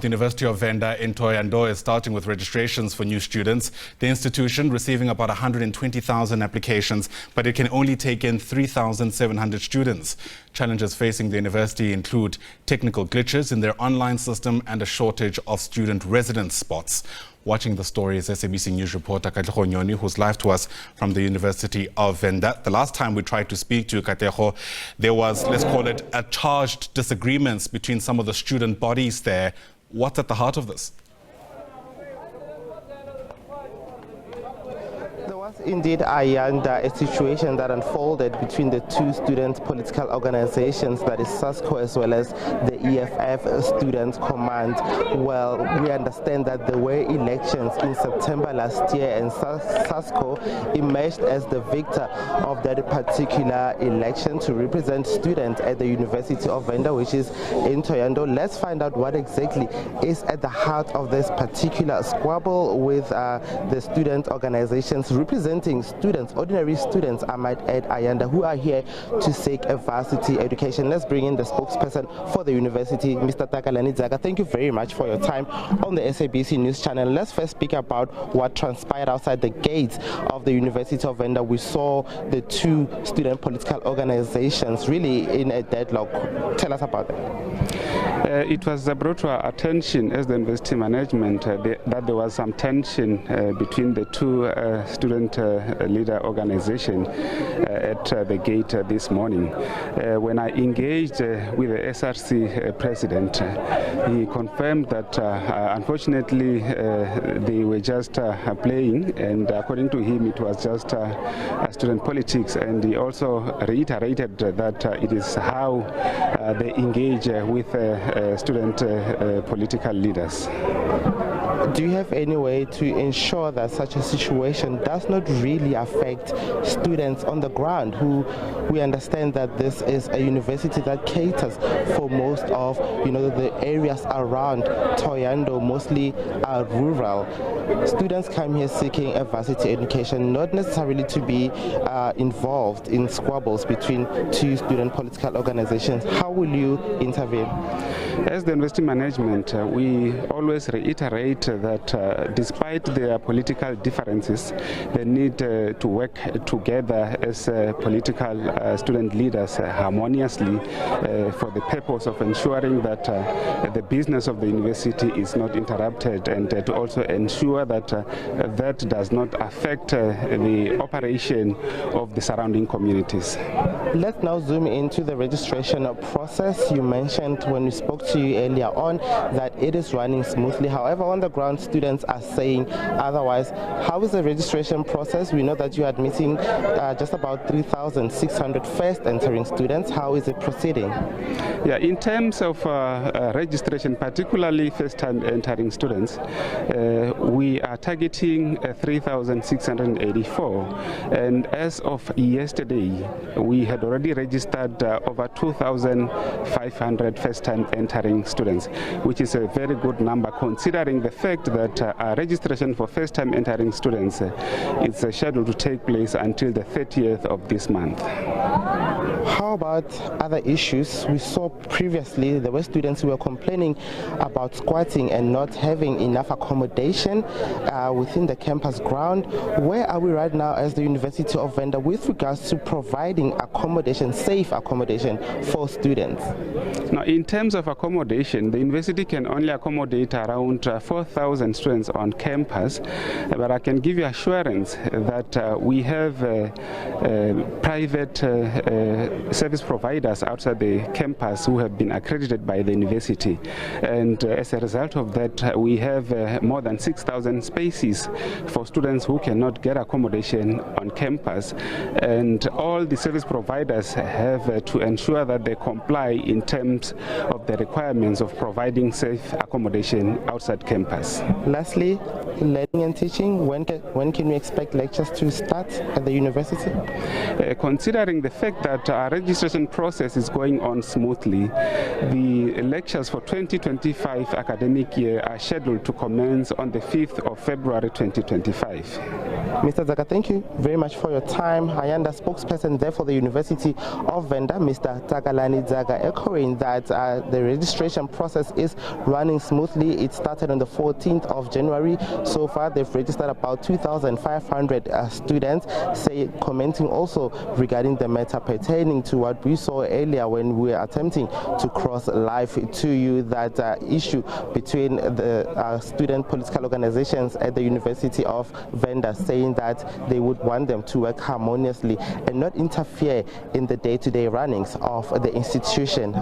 The University of Venda in Thohoyandou is starting with registrations for new students. The institution receiving about 120,000 applications, but it can only take in 3,700 students. Challenges facing the university include technical glitches in their online system and a shortage of student residence spots. Watching the story is SABC News reporter Katlego Nyoni, who's live to us from the University of Venda. The last time we tried to speak to Katlego, there was, let's call it, a charged disagreements between some of the student bodies there. What's at the heart of this? Indeed, a situation that unfolded between the two student political organizations, that is SASCO as well as the EFF Student Command. Well, we understand that there were elections in September last year and SASCO emerged as the victor of that particular election to represent students at the University of Venda, which is in Thohoyandou. Let's find out what exactly is at the heart of this particular squabble with the student organizations representing students, ordinary students, I might add, Ayanda, who are here to seek a varsity education. Let's bring in the spokesperson for the university, Mr. Takalani. Thank you very much for your time on the SABC News channel. Let's first speak about what transpired outside the gates of the University of Venda. We saw the two student political organizations really in a deadlock. Tell us about that. It was brought to our attention as the university management that there was some tension between the two student leader organization at the gate this morning. When I engaged with the SRC president, he confirmed that unfortunately they were just playing, and according to him it was just student politics, and he also reiterated that it is how they engage with student political leaders. Do you have any way to ensure that such a situation does not really affect students on the ground, who we understand that this is a university that caters for most of the areas around Thohoyandou, mostly rural. Students come here seeking a varsity education, not necessarily to be involved in squabbles between two student political organizations. How will you intervene? As the university management, we always reiterate that despite their political differences, they need to work together as political student leaders harmoniously for the purpose of ensuring that the business of the university is not interrupted, and to also ensure that that does not affect the operation of the surrounding communities. Let's now zoom into the registration process. You mentioned when we spoke to you earlier on that it is running smoothly. However, on the ground, students are saying otherwise. How is the registration process? We know that you are admitting just about 3,600 first entering students. How is it proceeding? Yeah, in terms of registration, particularly first time entering students, we are targeting 3,684, and as of yesterday we had already registered over 2,500 first time entering students, which is a very good number considering the fact that our registration for first time entering students is scheduled to take place until the 30th of this month. How about other issues? We saw previously there were students who were complaining about squatting and not having enough accommodation within the campus ground. Where are we right now as the University of Venda with regards to providing accommodation, safe accommodation for students? Now, in terms of accommodation, the university can only accommodate around 4,000 students on campus, but I can give you assurance that we have private service providers outside the campus who have been accredited by the university, and as a result of that we have more than 6,000 spaces for students who cannot get accommodation on campus, and all the service providers have to ensure that they comply in terms of the requirements of providing safe accommodation outside campus. Lastly, learning and teaching, when can we expect lectures to start at the university? Considering the fact that our registration process is going on smoothly, the lectures for 2025 academic year are scheduled to commence on the 5th of February 2025. Mr. Zaka, thank you very much for your time. Ayanda, spokesperson there for the University of Venda, Mr. Takalani Zaga, echoing that the registration process is running smoothly. It started on the 14th of January. So far, they've registered about 2,500 students, commenting also regarding the matter pertaining to what we saw earlier when we were attempting to cross live to you, that issue between the student political organizations at the University of Venda, saying that they would want them to work harmoniously and not interfere in the day-to-day runnings of the institution.